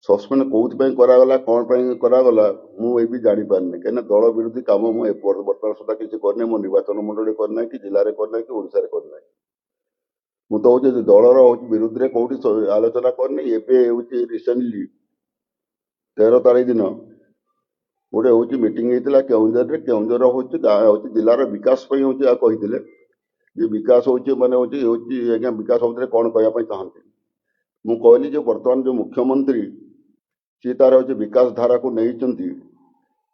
Suspend କୋଉଥିପାଇଁ କରାଗଲା କ'ଣ ପାଇଁ କରାଗଲା ମୁଁ ଏ ବି ଜାଣିପାରିନି, କାହିଁକିନା ଦଳ ବିରୋଧୀ କାମ ମୁଁ ବର୍ତ୍ତମାନ ସୁଦ୍ଧା କିଛି କରିନାହିଁ। ମୋ ନିର୍ବାଚନ ମଣ୍ଡଳୀରେ କରିନାହିଁ, କି ଜିଲ୍ଲାରେ କରିନାହିଁ, କି ଓଡ଼ିଶାରେ କରିନାହିଁ। ମୁଁ ତ ହଉଛି ଦଳର ହଉଛି ବିରୁଦ୍ଧରେ କୋଉଠି ଆଲୋଚନା କରିନି। ଏବେ ହଉଛି ରିସେଣ୍ଟଲି 13 ତାରିଖ ଦିନ ଗୋଟେ ହଉଛି ମିଟିଂ ହେଇଥିଲା କେଉଁଝରରେ। କେଉଁଝର ହଉଛି ଜିଲ୍ଲାର ବିକାଶ ପାଇଁ ହଉଛି ଆଉ କହିଥିଲେ ଯେ ବିକାଶ ହଉଛି ମାନେ ହଉଛି ଆଜ୍ଞା ବିକାଶ ଭିତରେ କ'ଣ କହିବା ପାଇଁ ଚାହାନ୍ତି। ମୁଁ କହିଲି ଯେ ବର୍ତ୍ତମାନ ଯୋଉ ମୁଖ୍ୟମନ୍ତ୍ରୀ ସିଏ ତାର ହଉଛି ବିକାଶ ଧାରାକୁ ନେଇଛନ୍ତି,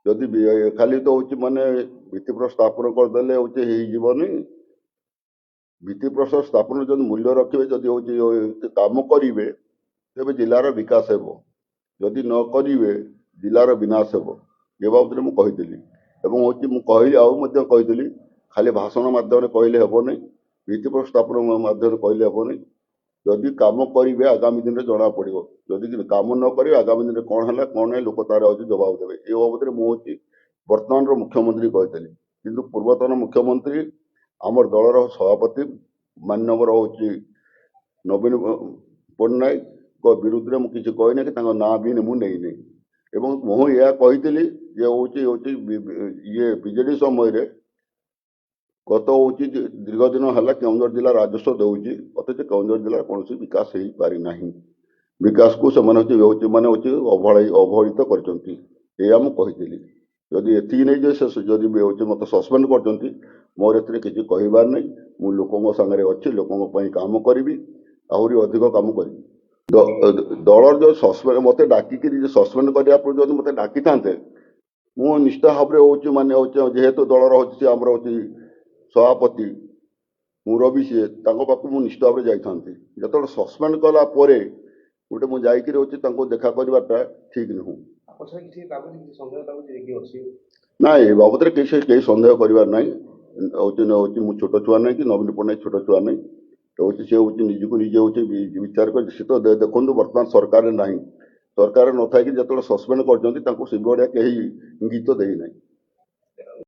ଯଦି ଖାଲି ତ ହଉଛି ମାନେ ଭିତ୍ତିପ୍ରସ୍ତର ସ୍ଥାପନ କରିଦେଲେ ହଉଛି ହେଇଯିବନି। ଭିତ୍ତିପ୍ରସ୍ତର ସ୍ଥାପନ ଯଦି ମୂଲ୍ୟ ରଖିବେ, ଯଦି ହଉଛି କାମ କରିବେ, ତେବେ ଜିଲ୍ଲାର ବିକାଶ ହେବ। ଯଦି ନ କରିବେ ଜିଲ୍ଲାର ବିନାଶ ହେବ। ଏ ବାବଦରେ ମୁଁ କହିଥିଲି। ଏବଂ ହଉଛି ମୁଁ କହିଲି ଆଉ ମଧ୍ୟ କହିଥିଲି, ଖାଲି ଭାଷଣ ମାଧ୍ୟମରେ କହିଲେ ହେବନି, ଭିତ୍ତିପ୍ରସ୍ତର ସ୍ଥାପନ ମାଧ୍ୟମରେ କହିଲେ ହେବନି। ଯଦି କାମ କରିବେ ଆଗାମୀ ଦିନରେ ଜଣା ପଡିବ। ଯଦି କାମ ନ କରିବେ ଆଗାମୀ ଦିନରେ କ'ଣ ହେଲା କ'ଣ ନାହିଁ ଲୋକ ତାର ହଉଛି ଜବାବ ଦେବେ। ଏ ବାବଦରେ ମୁଁ ହଉଛି ବର୍ତ୍ତମାନର ମୁଖ୍ୟମନ୍ତ୍ରୀ କହିଥିଲି। କିନ୍ତୁ ପୂର୍ବତନ ମୁଖ୍ୟମନ୍ତ୍ରୀ ଆମର ଦଳର ସଭାପତି ମାନ୍ୟବର ହଉଛି ନବୀନ ପଟ୍ଟନାୟକଙ୍କ ବିରୁଦ୍ଧରେ ମୁଁ କିଛି କହିନି, କି ତାଙ୍କ ନାଁ ବି ମୁଁ ନେଇନି। ଏବଂ ମୁଁ ଏହା କହିଥିଲି ଯେ ହଉଛି ଇଏ ବିଜେଡି ସମୟରେ ଗତ ହଉଛି ଦୀର୍ଘ ଦିନ ହେଲା କେଉଁଝର ଜିଲ୍ଲା ରାଜସ୍ୱ ଦେଉଛି, ଅଥଚ କେଉଁଝର ଜିଲ୍ଲାର କୌଣସି ବିକାଶ ହେଇପାରିନାହିଁ। ବିକାଶକୁ ସେମାନେ ଅବହେଳିତ କରିଛନ୍ତି, ଏଇଆ ମୁଁ କହିଥିଲି। ଯଦି ଏତିକି ନେଇ ଯେ ଯଦି ହଉଛି ମୋତେ ସସ୍ପେଣ୍ଡ କରିଛନ୍ତି, ମୋର ଏଥିରେ କିଛି କହିବାର ନାହିଁ। ମୁଁ ଲୋକଙ୍କ ସାଙ୍ଗରେ ଅଛି, ଲୋକଙ୍କ ପାଇଁ କାମ କରିବି, ଆହୁରି ଅଧିକ କାମ କରିବି। ଦଳର ଯୋଉ ସସ୍ପେଣ୍ଡ ମୋତେ ଡାକିକିରି ସସ୍ପେଣ୍ଡ କରିବା ପୂର୍ବରୁ ଯଦି ମୋତେ ଡାକିଥାନ୍ତେ, ମୁଁ ନିଷ୍ଠା ଭାବରେ ହଉଛି ମାନେ ହଉଛି ଯେହେତୁ ଦଳର ହଉଛି ଆମର ହଉଛି ସଭାପତି ମୁରବୀ ସିଏ, ତାଙ୍କ ପାଖକୁ ମୁଁ ନିଶ୍ଚିତ ଭାବରେ ଯାଇଥାନ୍ତି। ଯେତେବେଳେ ସସ୍ପେଣ୍ଡ କଲା ପରେ ଗୋଟେ ମୁଁ ଯାଇକିରି ହଉଛି ତାଙ୍କୁ ଦେଖା କରିବାଟା ଠିକ ନୁହଁ। ନା ଏ ବାବଦରେ କେହି ସନ୍ଦେହ କରିବାର ନାହିଁ। ହଉଛି ମୁଁ ଛୋଟ ଛୁଆ ନାହିଁ, କି ନବୀନ ପଟ୍ଟନାୟକ ଛୋଟ ଛୁଆ ନାହିଁ। ହଉଛି ସେ ହଉଛି ନିଜକୁ ନିଜେ ହଉଛି ବିଚାର କରି ସେ ତ ଦେଖନ୍ତୁ ବର୍ତ୍ତମାନ ସରକାରରେ ନାହିଁ। ସରକାର ନଥାଇକି ଯେତେବେଳେ ସସ୍ପେଣ୍ଡ କରିଛନ୍ତି ତାଙ୍କୁ ସେଭଳିଆ କେହି ଇଙ୍ଗିତ ଦେଇନାହିଁ।